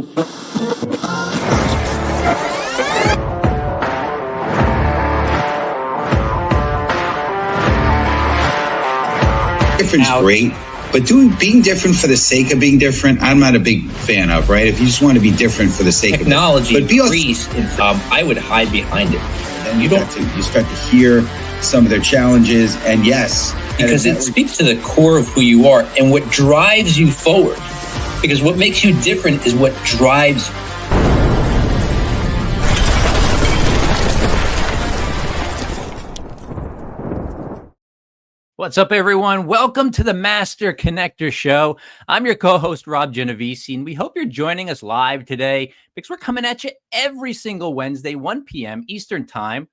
Different's great, but being different for the sake of being different, I'm not a big fan of, right? If you just want to be different for the sake technology of it. But increased, I would hide behind it. And you start to hear some of their challenges, and yes. Because it speaks to the core of who you are and what drives you forward. Because what makes you different is what drives you. What's up, everyone? Welcome to the Master Connector Show. I'm your co-host, Rob Genovesi, and we hope you're joining us live today because we're coming at you every single Wednesday, 1 p.m. Eastern Time,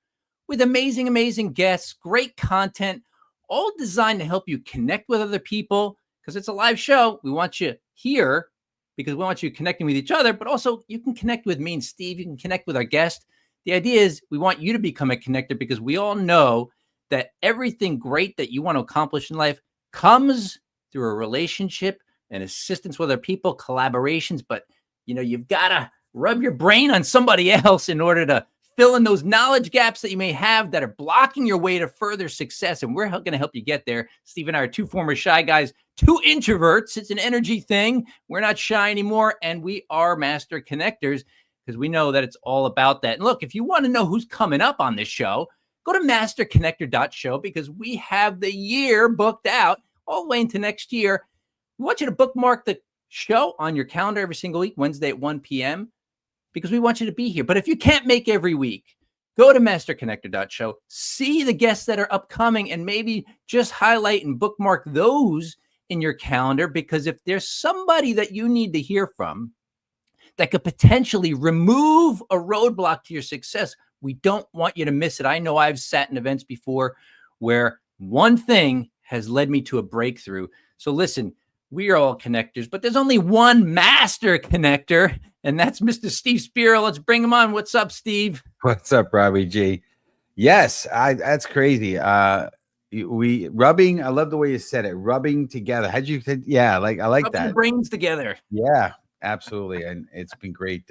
with amazing, amazing guests, great content, all designed to help you connect with other people because it's a live show. We want you here because we want you connecting with each other, but also you can connect with me and Steve. You can connect with our guest. The idea is we want you to become a connector because we all know that everything great that you want to accomplish in life comes through a relationship and assistance with other people, collaborations. But, you've got to rub your brain on somebody else in order to fill in those knowledge gaps that you may have that are blocking your way to further success. And we're going to help you get there. Steve and I are two former shy guys, two introverts. It's an energy thing. We're not shy anymore. And we are master connectors because we know that it's all about that. And look, if you want to know who's coming up on this show, go to masterconnector.show because we have the year booked out all the way into next year. We want you to bookmark the show on your calendar every single week, Wednesday at 1 p.m., because we want you to be here. But if you can't make every week, go to masterconnector.show, see the guests that are upcoming, and maybe just highlight and bookmark those in your calendar, because if there's somebody that you need to hear from that could potentially remove a roadblock to your success, we don't want you to miss it. I know I've sat in events before where one thing has led me to a breakthrough. So listen, we are all connectors, but there's only one master connector, and that's Mr. Steve Spiro. Let's bring him on. What's up, Steve? What's up, Robbie G? Yes, that's crazy. Rubbing. I love the way you said it. Rubbing together. How'd you? Yeah, I like Rubbing that. Brains together. Yeah, absolutely, and it's been great.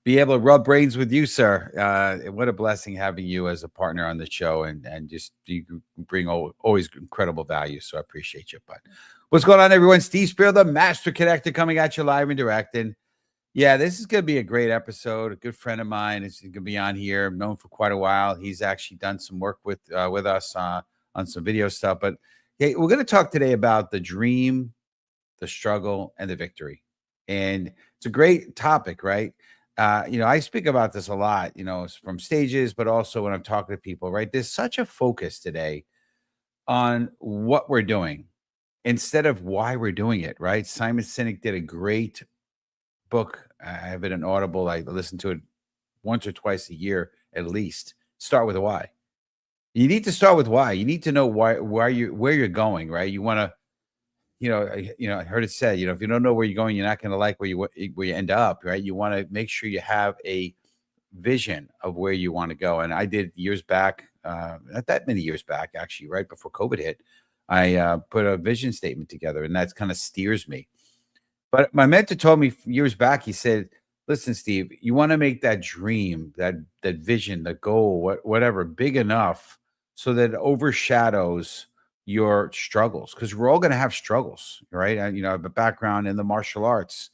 Be able to rub brains with you, sir. What a blessing having you as a partner on the show, and just you bring always incredible value. So I appreciate you. But what's going on, everyone? Steve Spiro, the Master Connector, coming at you live and direct. And yeah, this is going to be a great episode. A good friend of mine is going to be on here. I've known for quite a while. He's actually done some work with us on some video stuff. But hey, we're going to talk today about the dream, the struggle, and the victory. And it's a great topic, right? I speak about this a lot, from stages, but also when I'm talking to people, right? There's such a focus today on what we're doing instead of why we're doing it, right? Simon Sinek did a great book. I have it in Audible. I listen to it once or twice a year, at least. Start with why. You need to start with why. You need to know where you're going, right? You want to, I heard it said, if you don't know where you're going, you're not going to like where you end up, right? You want to make sure you have a vision of where you want to go. And I did years back, not that many years back, actually, right before COVID hit, I put a vision statement together, and that kind of steers me. But my mentor told me years back, he said, listen, Steve, you want to make that dream, that vision, the goal, whatever, big enough so that it overshadows your struggles, because we're all going to have struggles, right? I have a background in the martial arts,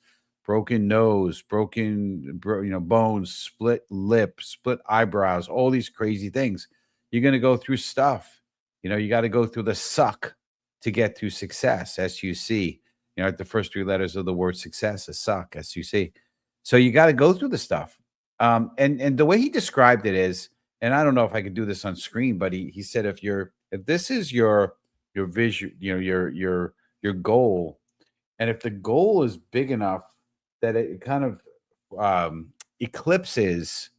broken nose, broken bones, split lip, split eyebrows, all these crazy things. You're going to go through stuff. You got to go through the suck to get through success, SUC. The first three letters of the word success is suck, SUC. So you got to go through the stuff. And the way he described it is, and I don't know if I could do this on screen, but he said, if this is your vision, your goal, and if the goal is big enough that it kind of eclipses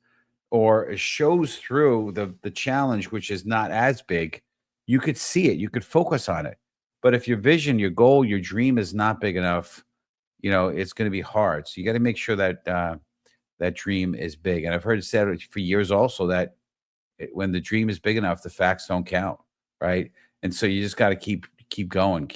or shows through the challenge, which is not as big, you could see it, you could focus on it. But if your vision, your goal, your dream is not big enough, it's going to be hard. So you got to make sure that that dream is big. And I've heard it said for years also that when the dream is big enough, the facts don't count, right? And so you just got to keep going,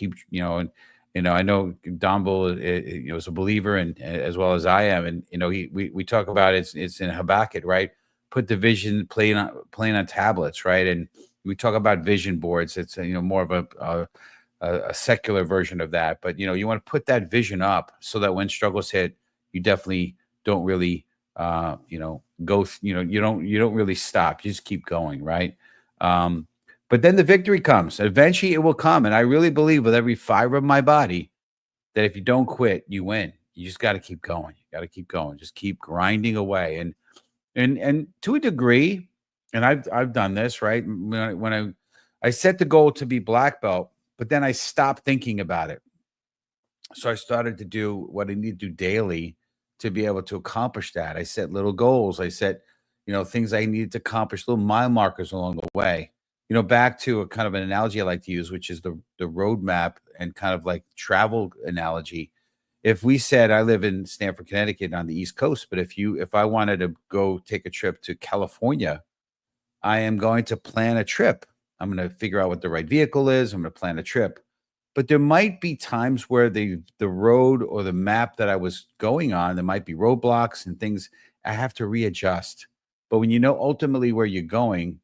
I know Donvil is a believer, and as well as I am, and we talk about it's in Habakkuk, right? Put the vision playing on tablets, right? And we talk about vision boards. It's more of a secular version of that, but you want to put that vision up so that when struggles hit, you definitely don't really go. You don't really stop. You just keep going, right? But then the victory comes. Eventually, it will come, and I really believe with every fiber of my body that if you don't quit, you win. You just got to keep going. You got to keep going. Just keep grinding away, and to a degree, and I've done this, right? When I set the goal to be black belt, but then I stopped thinking about it. So I started to do what I need to do daily to be able to accomplish that. I set little goals. I set, things I needed to accomplish, little mile markers along the way. Back to a kind of an analogy I like to use, which is the roadmap and kind of like travel analogy. If we said I live in Stamford, Connecticut on the East Coast, but if I wanted to go take a trip to California, I am going to plan a trip. I'm going to figure out what the right vehicle is. I'm going to plan a trip. But there might be times where the road or the map that I was going on, there might be roadblocks and things I have to readjust. But when you know ultimately where you're going,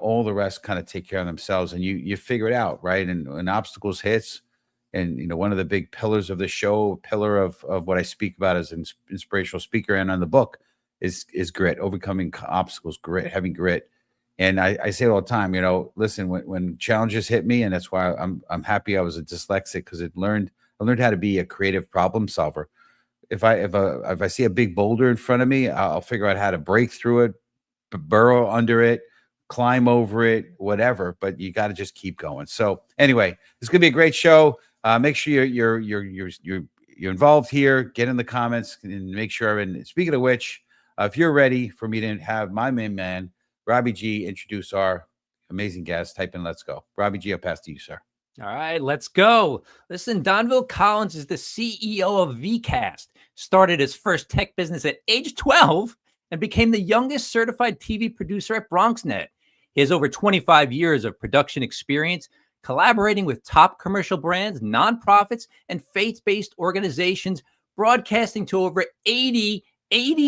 all the rest kind of take care of themselves, and you figure it out, right? And when obstacles hits, and one of the big pillars of the show, pillar of what I speak about as an inspirational speaker and on the book is grit, overcoming obstacles, grit, having grit. And I say it all the time, listen, when challenges hit me, and that's why I'm happy I was a dyslexic, because I learned how to be a creative problem solver. If I see a big boulder in front of me, I'll figure out how to break through it, burrow under it, climb over it, whatever. But you got to just keep going. So anyway, it's gonna be a great show. Make sure you're involved here. Get in the comments and make sure. And speaking of which, if you're ready for me to have my main man, Robbie G, introduce our amazing guest, type in "Let's go." Robbie G, I'll pass to you, sir. All right, let's go. Listen, Donvil Collins is the CEO of VCast, started his first tech business at age 12 and became the youngest certified TV producer at BronxNet. He has over 25 years of production experience, collaborating with top commercial brands, nonprofits, and faith-based organizations, broadcasting to over 80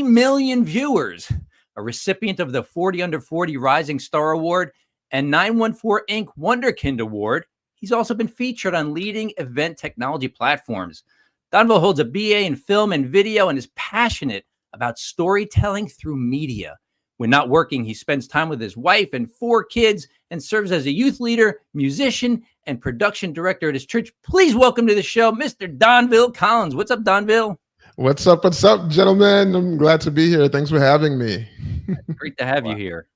million viewers. A recipient of the 40 Under 40 Rising Star Award and 914 Inc. Wonderkind Award, he's also been featured on leading event technology platforms. Donvil holds a BA in film and video and is passionate about storytelling through media. When not working, he spends time with his wife and 4 kids and serves as a youth leader, musician, and production director at his church. Please welcome to the show, Mr. Donvil Collins. What's up, Donvil? What's up, gentlemen? I'm glad to be here. Thanks for having me. Great to have you here.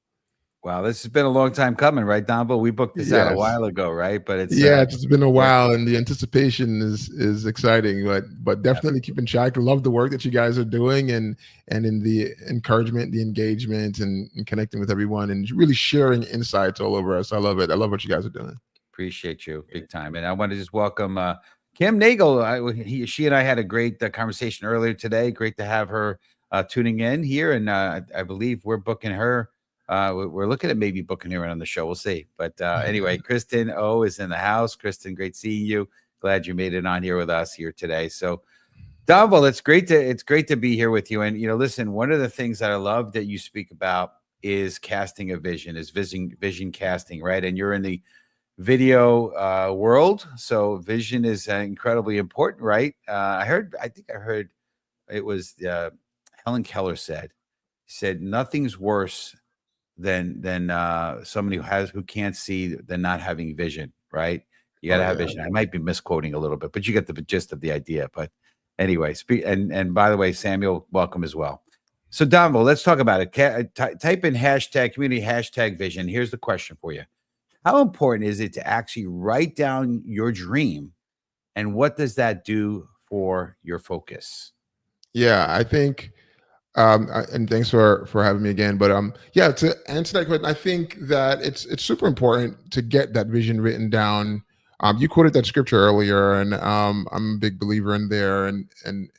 Wow, this has been a long time coming, right, Donvil? We booked this out a while ago, right? But it's been a while, and the anticipation is exciting. But definitely keeping track. I love the work that you guys are doing, and in the encouragement, the engagement, and connecting with everyone, and really sharing insights all over us. I love it. I love what you guys are doing. Appreciate you big time, and I want to just welcome Kim Nagel. She and I had a great conversation earlier today. Great to have her tuning in here, and I believe we're booking her. We're looking at maybe booking her on the show. We'll see. But anyway, Kristen O is in the house. Kristen, great seeing you. Glad you made it on here with us here today. So, Donvil, it's great to be here with you. And listen, one of the things that I love that you speak about is casting a vision, is vision casting, right? And you're in the video world, so vision is incredibly important, right? I think I heard it was Helen Keller said nothing's worse than somebody who can't see than not having vision, right? You got to have vision. I might be misquoting a little bit, but you get the gist of the idea. But anyway, and by the way, Samuel, welcome as well. So Donvil, let's talk about it. Type in community vision. Here's the question for you. How important is it to actually write down your dream, and what does that do for your focus? Yeah, I think, and thanks for having me again. But to answer that question, I think that it's super important to get that vision written down. You quoted that scripture earlier, and I'm a big believer in there, and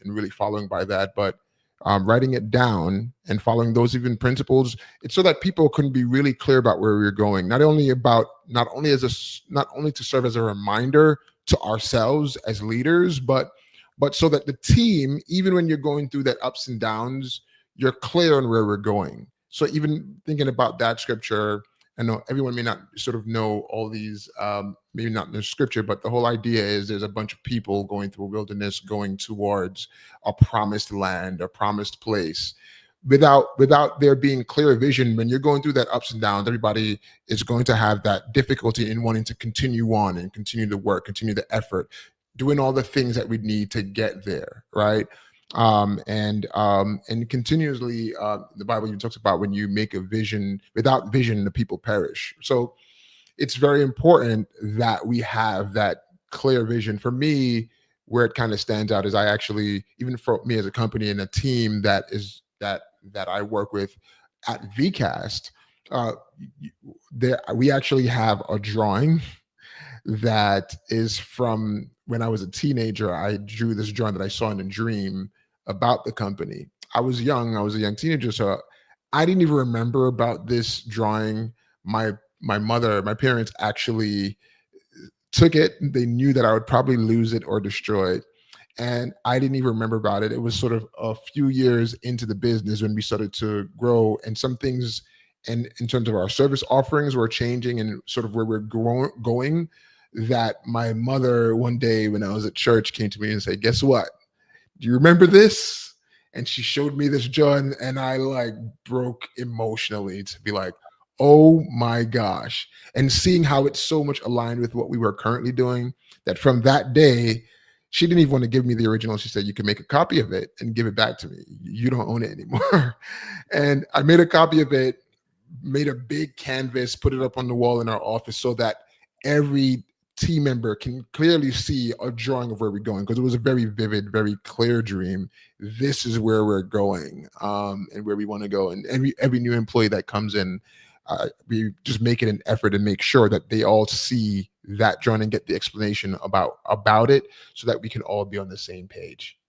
really following by that. But writing it down and following those even principles, it's so that people can be really clear about where we're going. Not only to serve as a reminder to ourselves as leaders, but so that the team, even when you're going through that ups and downs, you're clear on where we're going. So even thinking about that scripture, I know everyone may not sort of know all these, maybe not in the scripture, but the whole idea is there's a bunch of people going through a wilderness, going towards a promised land, a promised place. Without there being clear vision, when you're going through that ups and downs, everybody is going to have that difficulty in wanting to continue on and continue the work, continue the effort, doing all the things that we need to get there, right? And continuously, the Bible even talks about when you make a vision, without vision, the people perish. So it's very important that we have that clear vision. For me, where it kind of stands out is I actually, even for me as a company and a team that I work with at VCast, we actually have a drawing that is from when I was a teenager. I drew this drawing that I saw in a dream about the company. I was a young teenager, so I didn't even remember about this drawing. My parents actually took it. They knew that I would probably lose it or destroy it, and I didn't even remember about it. It was sort of a few years into the business when we started to grow, and some things, and in terms of our service offerings, were changing, and sort of where we're going. That my mother one day when I was at church came to me and said, "Guess what? Do you remember this?" And she showed me this drawing, and I like broke emotionally to be like, oh my gosh. And seeing how it's so much aligned with what we were currently doing, that from that day, she didn't even want to give me the original. She said, you can make a copy of it and give it back to me. You don't own it anymore. And I made a copy of it, made a big canvas, put it up on the wall in our office so that every team member can clearly see a drawing of where we're going, because it was a very vivid, very clear dream. This is where we're going, and where we want to go. And every new employee that comes in, we just make it an effort and make sure that they all see that drawing and get the explanation about it, so that we can all be on the same page.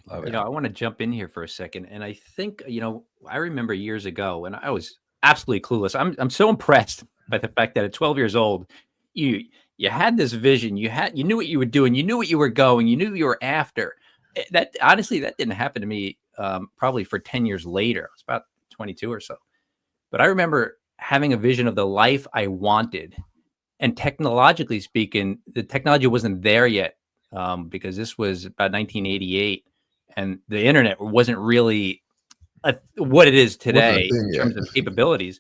Love it. You know, I want to jump in here for a second, and I think, you know, I remember years ago when I was absolutely clueless. I'm so impressed by the fact that at 12 years old, you had this vision, you knew what you were doing, you knew what you were going, you knew you were after. That honestly, that didn't happen to me probably for 10 years later. I was about 22 or so. But I remember having a vision of the life I wanted. And technologically speaking, the technology wasn't there yet, because this was about 1988, and the internet wasn't really what it is today in terms of capabilities.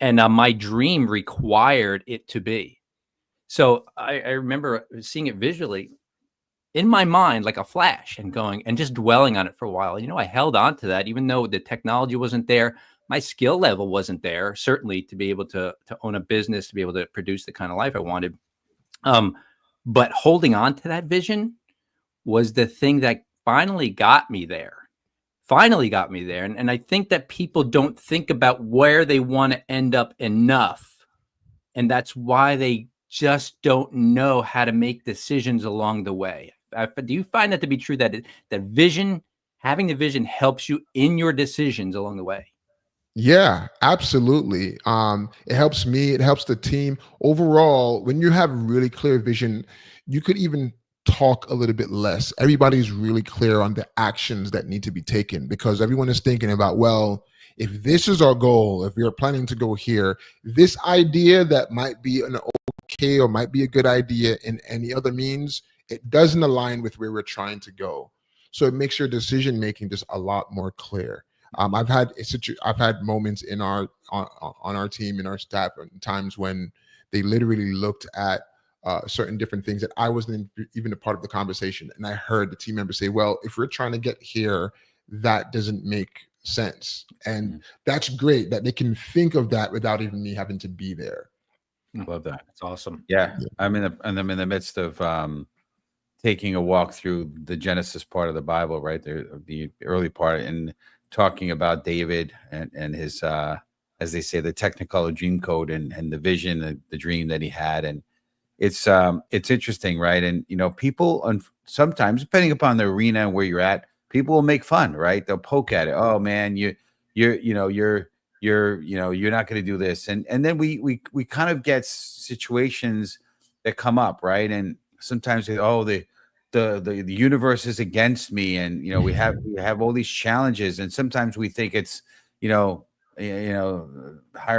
And my dream required it to be. So I remember seeing it visually in my mind like a flash, and going and just dwelling on it for a while. You know, I held on to that, even though the technology wasn't there. My skill level wasn't there, certainly, to be able to own a business, to be able to produce the kind of life I wanted. But holding on to that vision was the thing that finally got me there. And I think that people don't think about where they want to end up enough. And that's why they just don't know how to make decisions along the way. Do you find that to be true, that having the vision helps you in your decisions along the way? Yeah, absolutely. It helps me, it helps the team. Overall, when you have really clear vision, you could even talk a little bit less. Everybody's really clear on the actions that need to be taken, because everyone is thinking about, well, if this is our goal, if we are planning to go here, this idea that might be an okay or might be a good idea in any other means, it doesn't align with where we're trying to go. So it makes your decision making just a lot more clear. I've had moments in on our team, in our staff, times when they literally looked at certain different things that I wasn't even a part of the conversation, and I heard the team members say, "Well, if we're trying to get here, that doesn't make sense." And that's great that they can think of that without even me having to be there. Love that. That's awesome. Yeah, I'm in the midst of taking a walk through the Genesis part of the Bible, right? The early part, and talking about David and his, as they say, the Technicolor dream code and the vision, the dream that he had. And it's interesting, right? And, you know, people, sometimes, depending upon the arena and where you're at, people will make fun, right? They'll poke at it. Oh man, you're not going to do this. And then we kind of get situations that come up, right? And sometimes the universe is against me, and we have all these challenges, and sometimes we think it's higher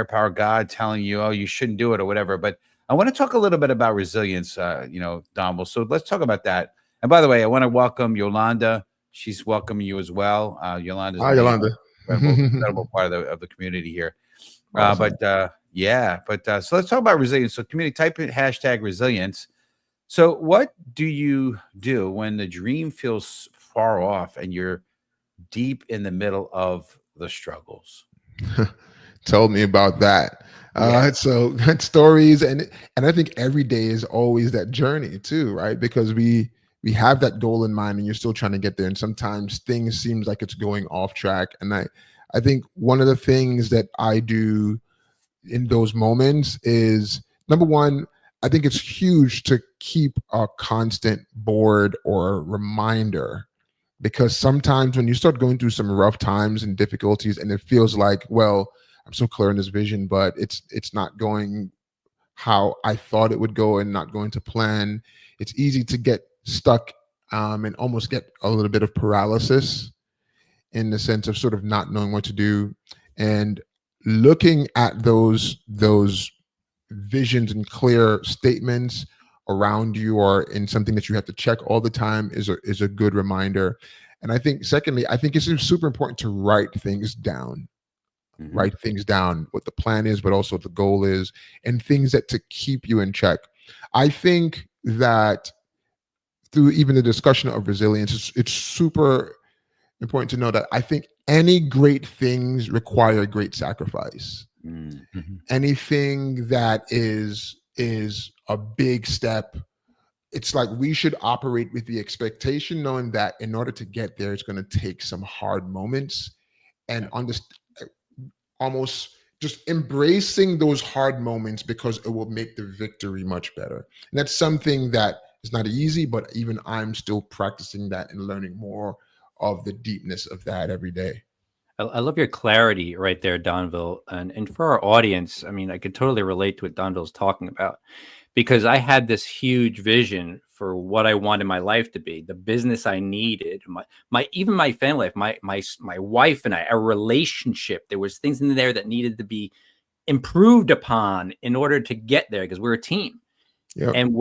power God telling you, oh, you shouldn't do it or whatever. But I want to talk a little bit about resilience, Donvil. So let's talk about that. And by the way, I want to welcome Yolanda. She's welcoming you as well. Yolanda's Hi, amazing, Yolanda. incredible part of the community here. Awesome. So let's talk about resilience. So community, type in hashtag resilience. So what do you do when the dream feels far off and you're deep in the middle of the struggles? Told me about that. So stories, and I think every day is always that journey too, right? Because we have that goal in mind and you're still trying to get there, and sometimes things seems like it's going off track. And I think one of the things that I do in those moments is, number one, I think it's huge to keep a constant board or reminder, because sometimes when you start going through some rough times and difficulties and it feels like, well, I'm so clear in this vision, but it's not going how I thought it would go and not going to plan, it's easy to get stuck and almost get a little bit of paralysis in the sense of sort of not knowing what to do. And looking at those visions and clear statements around you or in something that you have to check all the time is a good reminder. And I think secondly, I think it's super important to write things down. Write things down, what the plan is, but also what the goal is, and things that to keep you in check. I think that through even the discussion of resilience, it's super important to know that I think any great things require great sacrifice. Anything that is a big step, it's like we should operate with the expectation, knowing that in order to get there, it's going to take some hard moments, and almost just embracing those hard moments, because it will make the victory much better. And that's something that is not easy, but even I'm still practicing that and learning more of the deepness of that every day. I love your clarity right there, Donvil. And for our audience, I mean, I could totally relate to what Donvil's talking about, because I had this huge vision for what I wanted my life to be, the business I needed, even my family life, my wife and I, our relationship. There was things in there that needed to be improved upon in order to get there, because we're a team. Yep. And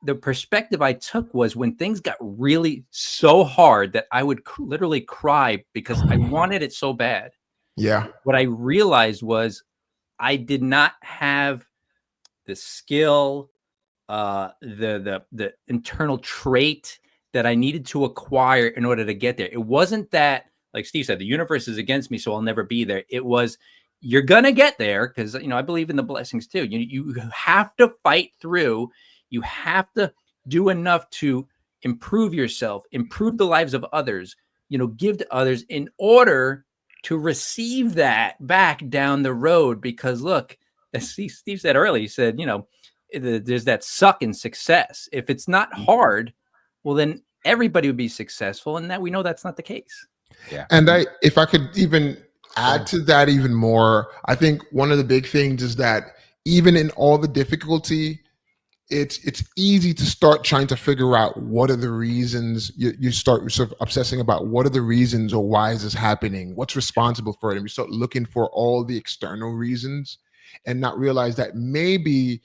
the perspective I took was, when things got really so hard that I would literally cry because I wanted it so bad. Yeah. What I realized was I did not have the skill, the internal trait that I needed to acquire in order to get there. It wasn't that, like Steve said, the universe is against me, so I'll never be there. It was, you're going to get there, because, I believe in the blessings too. You have to fight through. You have to do enough to improve yourself, improve the lives of others, give to others in order to receive that back down the road. Because look, as Steve said earlier, he said, there's that suck in success. If it's not hard, well, then everybody would be successful. And that we know that's not the case. Yeah. And if I could even add to that even more, I think one of the big things is that even in all the difficulty, it's easy to start trying to figure out what are the reasons. You start sort of obsessing about what are the reasons, or why is this happening? What's responsible for it? And we start looking for all the external reasons and not realize that maybe,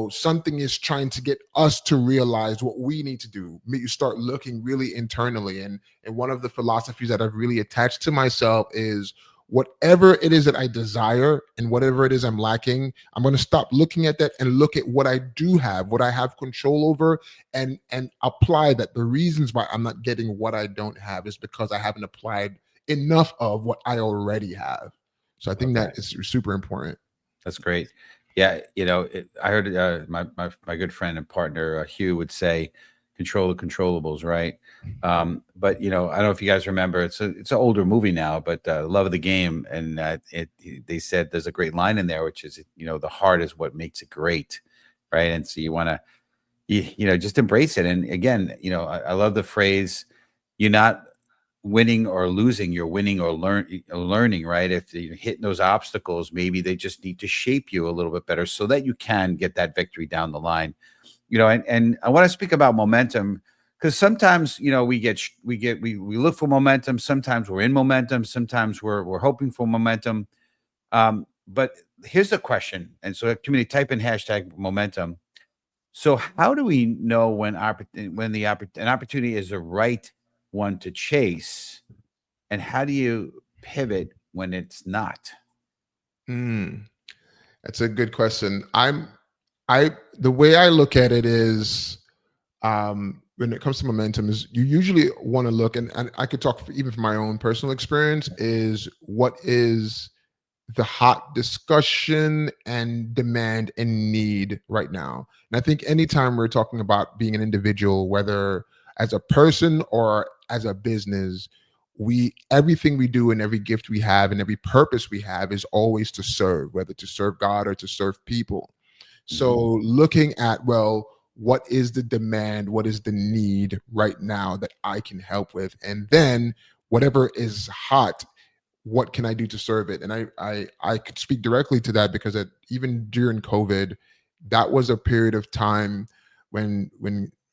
something is trying to get us to realize what we need to do. You start looking really internally. And one of the philosophies that I've really attached to myself is, whatever it is that I desire and whatever it is I'm lacking, I'm going to stop looking at that and look at what I do have, what I have control over, and apply that. The reasons why I'm not getting what I don't have is because I haven't applied enough of what I already have. So I think that is super important. That's great. Yeah. I heard my good friend and partner, Hugh, would say, control the controllables, right? But I don't know if you guys remember, it's an older movie now, but Love of the Game, and they said there's a great line in there, which is, the heart is what makes it great, right? And so you want to, just embrace it. And again, I love the phrase, you're not winning or losing, you're winning or learning, right? If you're hitting those obstacles, maybe they just need to shape you a little bit better so that you can get that victory down the line. and I want to speak about momentum, because sometimes, we look for momentum. Sometimes we're in momentum. Sometimes we're hoping for momentum. But here's the question. And so community, type in hashtag momentum. So how do we know when an opportunity is the right one to chase, and how do you pivot when it's not? That's a good question. The way I look at it is, when it comes to momentum, is you usually want to look, and I could talk even from my own personal experience, is what is the hot discussion and demand and need right now. And I think anytime we're talking about being an individual, whether as a person or as a business, everything we do and every gift we have and every purpose we have is always to serve, whether to serve God or to serve people. So looking at, well, what is the demand? What is the need right now that I can help with? And then whatever is hot, what can I do to serve it? And I could speak directly to that, because even during COVID, that was a period of time when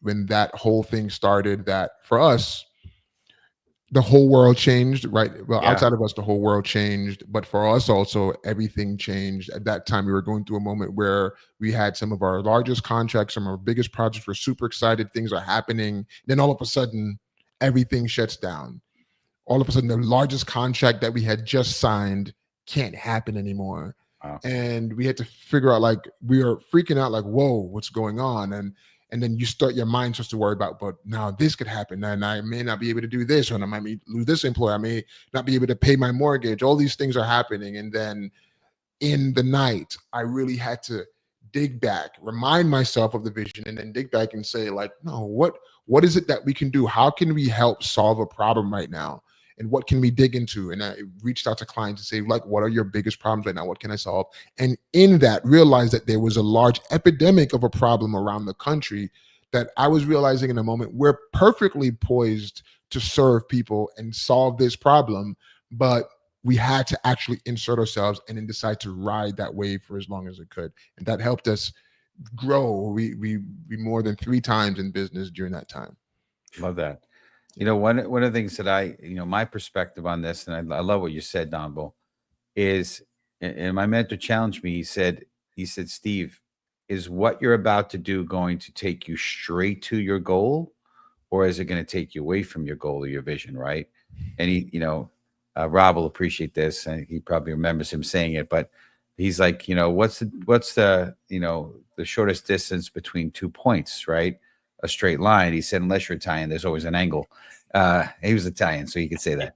that whole thing started, that for us, the whole world changed, right? Well, Yeah. outside of us, the whole world changed, but for us also, everything changed. At that time, we were going through a moment where we had some of our largest contracts, some of our biggest projects. We're super excited, things are happening. Then all of a sudden, everything shuts down. All of a sudden, the largest contract that we had just signed can't happen anymore. Wow. And we had to figure out, like, we are freaking out, like, whoa, what's going on? And then your mind starts to worry about, but now this could happen, and I may not be able to do this, or I might lose this employee. I may not be able to pay my mortgage. All these things are happening. And then in the night, I really had to dig back, remind myself of the vision, and then dig back and say, like, no, what is it that we can do? How can we help solve a problem right now? And what can we dig into? And I reached out to clients to say, like, what are your biggest problems right now? What can I solve? And in that, realized that there was a large epidemic of a problem around the country, that I was realizing in a moment we're perfectly poised to serve people and solve this problem, but we had to actually insert ourselves and then decide to ride that wave for as long as it could. And that helped us grow. We more than 3 times in business during that time. Love that. One of the things that my perspective on this, and I love what you said, Donvil, is, and my mentor challenged me. He said, Steve, is what you're about to do going to take you straight to your goal, or is it going to take you away from your goal or your vision? Right. And Rob will appreciate this, and he probably remembers him saying it, but he's like, what's the shortest distance between 2 points, right? A straight line. He said, unless you're Italian, there's always an angle. He was Italian, so he could say that.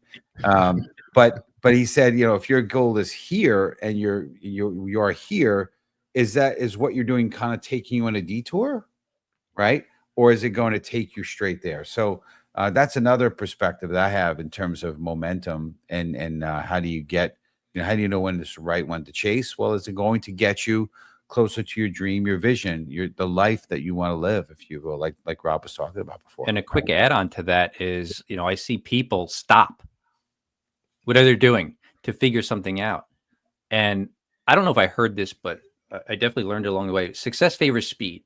But he said, if your goal is here and you're here, is what you're doing kind of taking you on a detour, right? Or is it going to take you straight there? So that's another perspective that I have in terms of momentum, and how do you how do you know when it's the right one to chase? Well, is it going to get you closer to your dream, your vision, the life that you want to live, if you will, like Rob was talking about before. And a quick add-on to that is, I see people stop whatever they're doing to figure something out. And I don't know if I heard this, but I definitely learned it along the way. Success favors speed.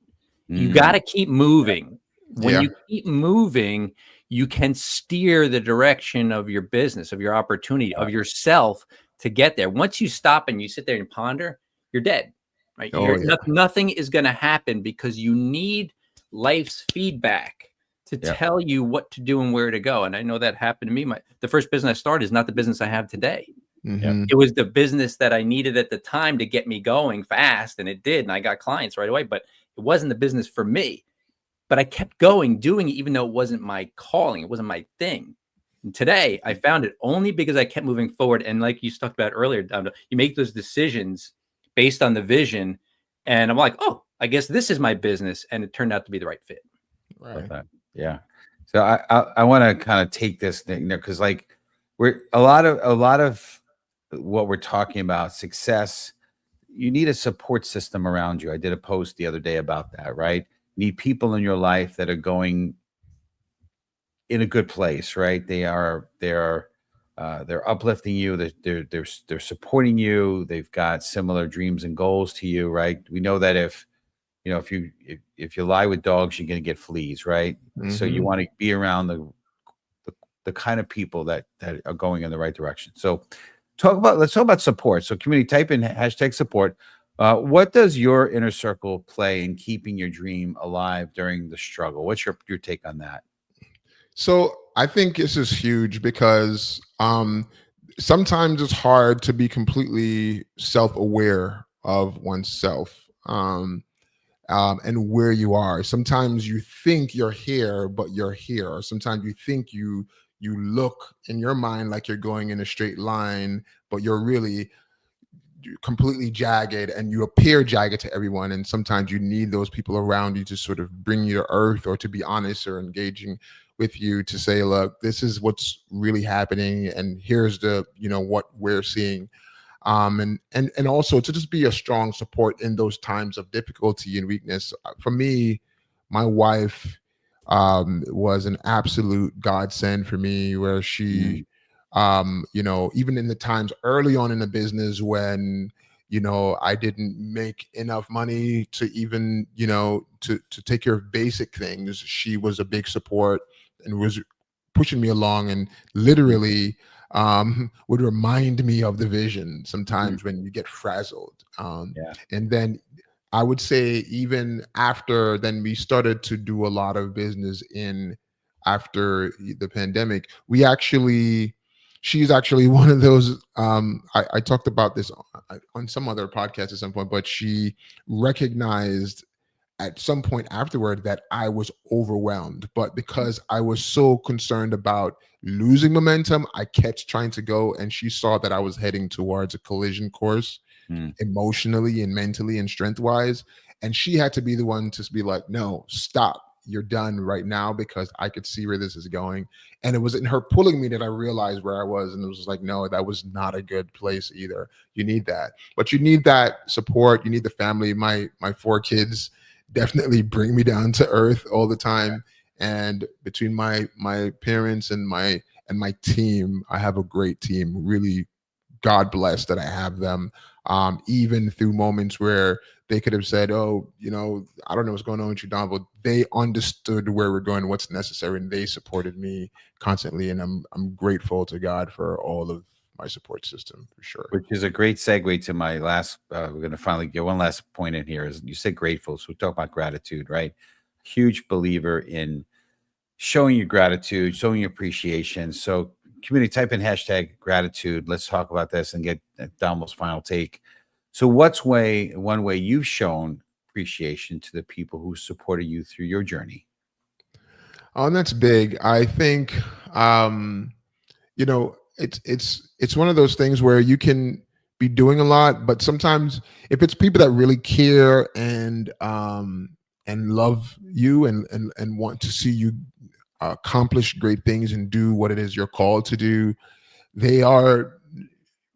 You got to keep moving. When you keep moving, you can steer the direction of your business, of your opportunity, of yourself to get there. Once you stop and you sit there and ponder, you're dead. Right? Nothing is going to happen, because you need life's feedback to tell you what to do and where to go. And I know that happened to me. The first business I started is not the business I have today. It was the business that I needed at the time to get me going fast, and it did. And I got clients right away, but it wasn't the business for me. But I kept going, doing it, even though it wasn't my calling. It wasn't my thing. And today, I found it only because I kept moving forward. And like you talked about earlier, you make those decisions based on the vision. And I'm like, oh, I guess this is my business. And it turned out to be the right fit. Right. Yeah. So I want to kind of take this thing, because like we're a lot of what we're talking about, success, you need a support system around you. I did a post the other day about that, right? You need people in your life that are going in a good place, right? They're uplifting you. They're supporting you. They've got similar dreams and goals to you, right? We know that if you know, if you lie with dogs, you're going to get fleas, right? So you want to be around the kind of people that are going in the right direction. So let's talk about support. So community, type in hashtag support. What does your inner circle play in keeping your dream alive during the struggle? What's your take on that? So I think this is huge because sometimes it's hard to be completely self-aware of oneself, and where you are. Sometimes you think you're here, but you're here. Or sometimes you think you look in your mind like you're going in a straight line, but you're really completely jagged, and you appear jagged to everyone. And sometimes you need those people around you to sort of bring you to earth, or to be honest or engaging with you, to say, look, this is what's really happening, and here's the, what we're seeing. And also to just be a strong support in those times of difficulty and weakness. For me, my wife was an absolute godsend for me, where she even in the times early on in the business when I didn't make enough money to even to take care of basic things, she was a big support and was pushing me along, and literally would remind me of the vision sometimes when you get frazzled. And then I would say, even after then, we started to do a lot of business after the pandemic. She's actually one of those, I talked about this on some other podcast at some point, but she recognized at some point afterward that I was overwhelmed. But because I was so concerned about losing momentum, I kept trying to go, and she saw that I was heading towards a collision course, emotionally and mentally and strength-wise. And she had to be the one to be like, no, stop. You're done right now, because I could see where this is going. And it was in her pulling me that I realized where I was. And it was like, no, that was not a good place either. You need that. But you need that support. You need the family. My 4 kids definitely bring me down to earth all the time. And between my parents and my team, I have a great team. Really, God bless that I have them. Even through moments where they could have said, oh, I don't know what's going on with you, Don, but they understood where we're going, what's necessary, and they supported me constantly. And I'm grateful to God for all of my support system, for sure. Which is a great segue to my last, we're going to finally get one last point in here. Is you said grateful. So we talk about gratitude, right? Huge believer in showing your gratitude, showing your appreciation. So community, type in hashtag gratitude. Let's talk about this and get Donvil's final take. So what's one way you've shown appreciation to the people who supported you through your journey? Oh, and that's big. I think, it's one of those things where you can be doing a lot, but sometimes if it's people that really care and love you and want to see you accomplish great things and do what it is you're called to do, they are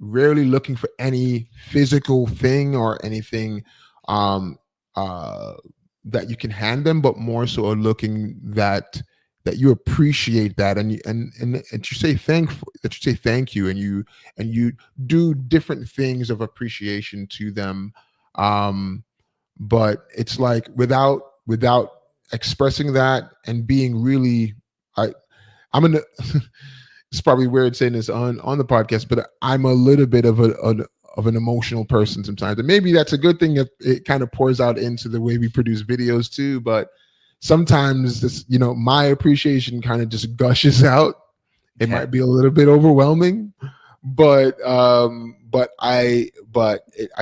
rarely looking for any physical thing or anything that you can hand them, but more so are looking that you appreciate that, and you say thank you, and you do different things of appreciation to them. But it's like without expressing that and being really, it's probably weird saying this on the podcast, but I'm a little bit of an emotional person sometimes. And maybe that's a good thing if it kind of pours out into the way we produce videos too. But sometimes this, my appreciation kind of just gushes out. It might be a little bit overwhelming, but I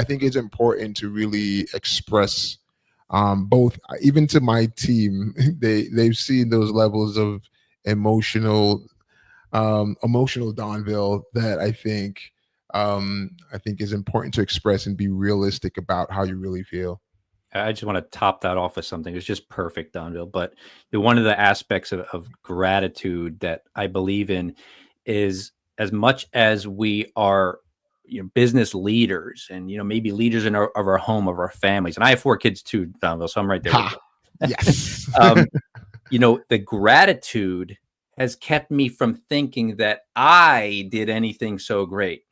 think it's important to really express both, even to my team. They've seen those levels of emotional Donvil that I think is important to express and be realistic about how you really feel. I just want to top that off with something. It's just perfect, Donvil. But one of the aspects of gratitude that I believe in is, as much as we are, business leaders and, maybe leaders of our home, of our families. And I have 4 kids too, Donvil, so I'm right there with you. Yes. The gratitude has kept me from thinking that I did anything so great.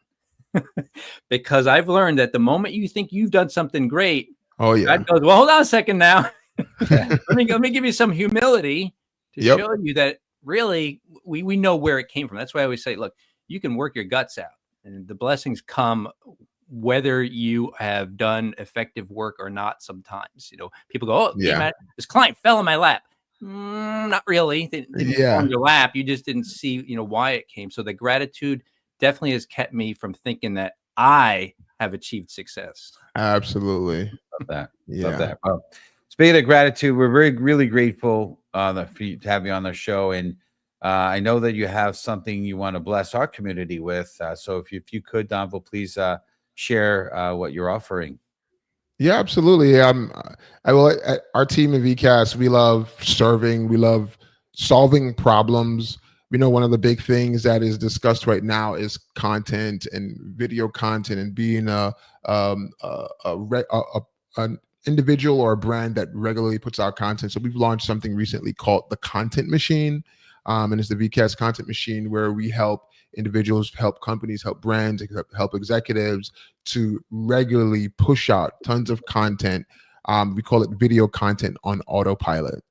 Because I've learned that the moment you think you've done something great, Oh yeah. God goes, well, hold on a second now. let me give you some humility to Yep. show you that really we know where it came from. That's why I always say, look, you can work your guts out, and the blessings come whether you have done effective work or not. Sometimes, people go, oh, Yeah. man, this client fell in my lap. Not really. They didn't fall in your lap. You just didn't see, why it came. So the gratitude definitely has kept me from thinking that I have achieved success. Absolutely. Love that. Yeah. Love that. Well, speaking of gratitude, we're really grateful for you to have you on the show. And I know that you have something you want to bless our community with. So if you could, Donvil, please share what you're offering. Yeah, absolutely. Our team at VCast, we love serving. We love solving problems. We know one of the big things that is discussed right now is content and video content, and being an individual or a brand that regularly puts out content. So we've launched something recently called the Content Machine, and it's the VCast Content Machine, where we help individuals, help companies, help brands, help executives to regularly push out tons of content. We call it video content on autopilot.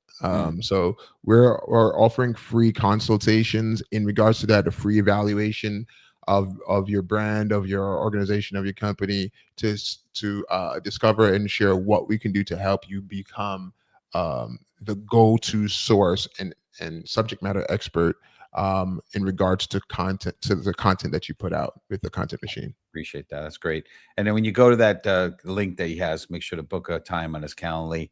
So we're offering free consultations in regards to that, a free evaluation of your brand, of your organization, of your company, to discover and share what we can do to help you become the go-to source and subject matter expert in regards to the content that you put out with the Content Machine. Appreciate that. That's great. And then when you go to that link that he has, make sure to book a time on his Calendly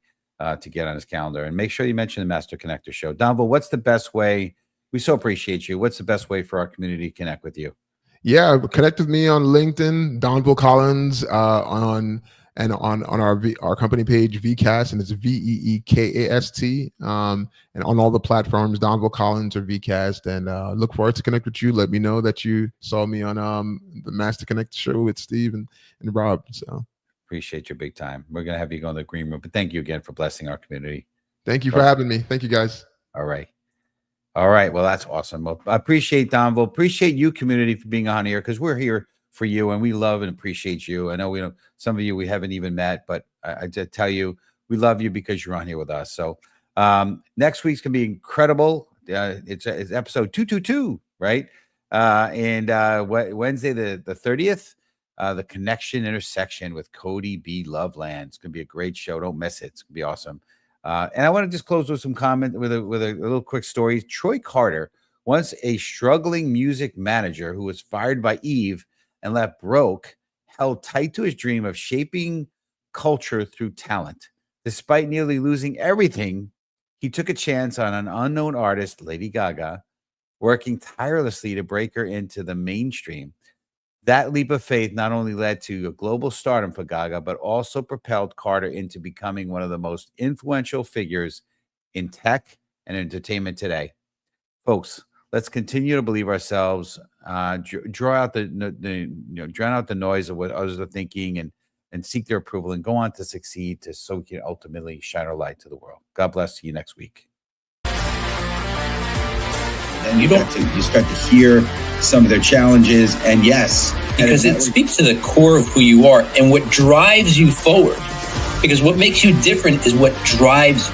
to get on his calendar, and make sure you mention the Master Connector Show. Donvil, what's the best way? We so appreciate you. What's the best way for our community to connect with you? Yeah, connect with me on LinkedIn, Donvil Collins, on our company page, VCast, and it's VEEKAST, and on all the platforms, Donvil Collins or VCast. And look forward to connect with you. Let me know that you saw me on the Master Connect Show with Steve and Rob. So appreciate you big time. We're gonna have you go in the green room, but thank you again for blessing our community. Thank you for having me. Thank you, guys. All right. Well, that's awesome. Well, I appreciate Donvil. Appreciate you, community, for being on here, because we're here for you, and we love and appreciate you. I know some of you we haven't even met, but I just tell you, we love you because you're on here with us. So next week's gonna be incredible. It's episode 222, right? And Wednesday the 30th, the Connection Intersection with Cody B. Loveland. It's gonna be a great show. Don't miss it. It's gonna be awesome. And I want to just close with some comment with a little quick story. Troy Carter, once a struggling music manager who was fired by Eve and left broke, held tight to his dream of shaping culture through talent. Despite nearly losing everything, he took a chance on an unknown artist, Lady Gaga, working tirelessly to break her into the mainstream. That leap of faith not only led to a global stardom for Gaga, but also propelled Carter into becoming one of the most influential figures in tech and entertainment today. Folks, let's continue to believe ourselves, drown out the noise of what others are thinking, and seek their approval, and go on to succeed, so we can ultimately shine our light to the world. God bless. See you next week. And you start to hear some of their challenges, and yes, because it speaks to the core of who you are and what drives you forward. Because what makes you different is what drives